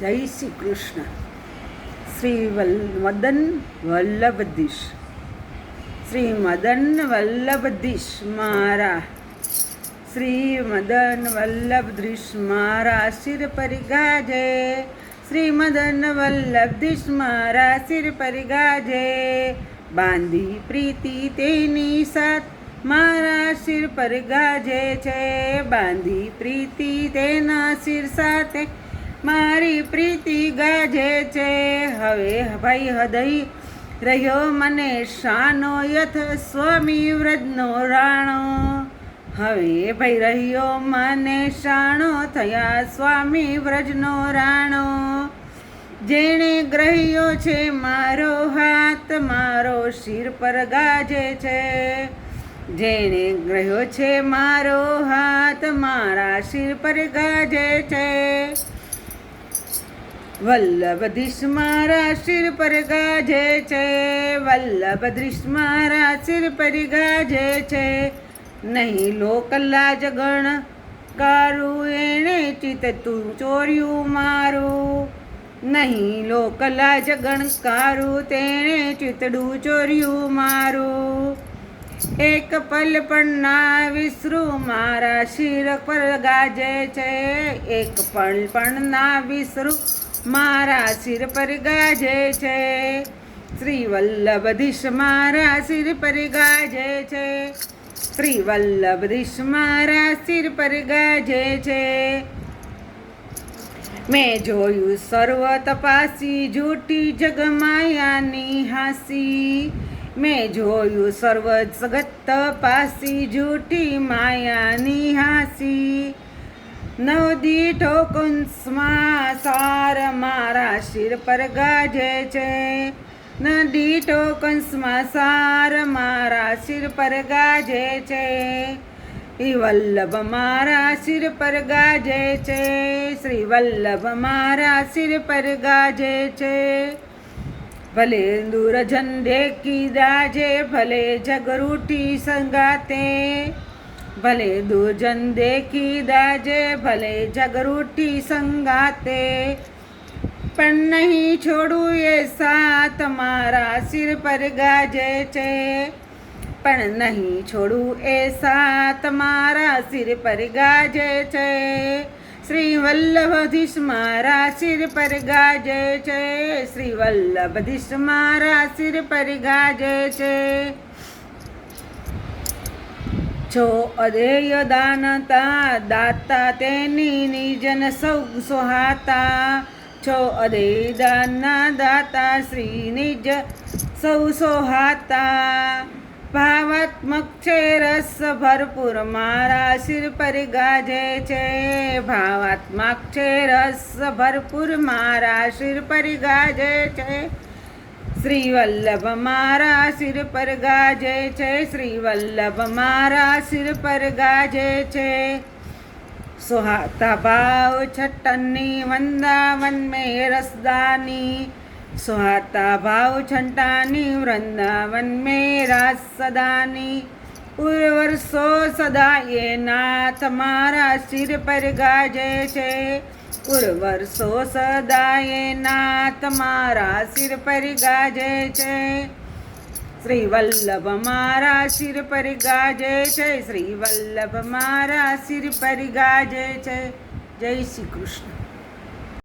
જય શ્રી કૃષ્ણ. શ્રી મદન વલ્લભધીશ, શ્રી મદન વલ્લભધીશ મારા, શ્રી મદન વલ્લભધીશ મારા શિર પર ગાજે, શ્રી મદન વલ્લભધીશ મારા શિર પર ગાજે, બાંધી પ્રીતિ તેની સાથ મારા શિર પર ગાજે છે, બાંધી પ્રીતિ તેના શિર સાથે મારી પ્રીતિ ગાજે છે. હવે ભાઈ હૃદય રહ્યો મને શાનો યથ સ્વામી વ્રજનો રાણો, હવે ભાઈ રહ્યો મને શાણો થયા સ્વામી વ્રજનો રાણો, જેણે ગ્રહ્યો છે મારો હાથ મારો શિર પર ગાજે છે, જેણે ગ્રહ્યો છે મારો હાથ મારા શિર પર ગાજે છે, વલ્લભધીશ મારા શિર પર ગાજે છે, વલ્લભધીશ મારા શિર પર ગાજે છે, નહીં લોકલાજ ગણ કારું એણે ચિત તું ચોર્યું મારું, નહીં લોકલાજ ગણકારું તેણે ચિતડું ચોર્યું મારું, એક પલ પણ ના વિસરું મારા શિર પર ગાજે છે, એક પલ પણ ના વિસરું મારા શિર પર ગાજે છે, શ્રી વલ્લભધીશ મારા શિર પર ગાજે છે, શ્રી વલ્લભધીશ મારા શિર પર ગાજે છે. મેં જોયું સર્વ તપાસી જૂઠી જગમાયાની હાસી, મેં જોયું સર્વ જગત તપાસી જૂઠી માયાની હાસી, નવદીઠો કુંસમાં સાર મારા શિર પર ગાજે છે, નદીઠો કંસમાં સાર મારા શિર પર ગાજે છે, વલ્લભ મારા શિર પર ગાજે છે, શ્રી વલ્લભ મારા શિર પર ગાજે છે, ભલે દૂરજન દેખી દાજે ભલે જગરૂઠી સંગાતે, ભલે દૂરજન દેખી દાજે ભલે જગરૂઠી સંગાતે, પણ નહીં છોડું એ સાથ મારા શિર પર ગાજે છે, પણ નહીં છોડું એ સાથ મારા શિર પર ગાજે છે, શ્રી વલ્લભધીશ મારા શિર પર ગાજે છે, શ્રી વલ્લભધીશ મારા શિર પર ગાજે છે. છો અધેય દાનતા દાતા તેની નિજન સૌ સોહાતા, છો અધેય દાનના દાતા શ્રી નિજ સૌ સોહાતા, ભાવાત્મક છે રસ ભરપૂર મારા શિર પર ગાજે છે, ભાવાત્મક છે રસ ભરપૂર મારા શિર પર ગાજે છે, શ્રી વલ્લભ મારા શિર પર ગાજે છે, શ્રી વલ્લભ મારા શિર પર ગાજે છે, સુહાતા ભાવ છટ્ટનની વૃંદાવન મેં રસદાની, સુહાતા ભાવ છંટાની વૃંદાવન મેં રાસ સદાની, ઉર્વરસો સદા એ નાથ મારા શિર પર ગાજે છે, ઉર્વરસો સદા એ નાથ મારા શિર પર ગાજે છે, શ્રી વલ્લભ મારા શિર પર ગાજે છે, શ્રી વલ્લભ મારા શિર પર ગાજે છે. જય શ્રી કૃષ્ણ.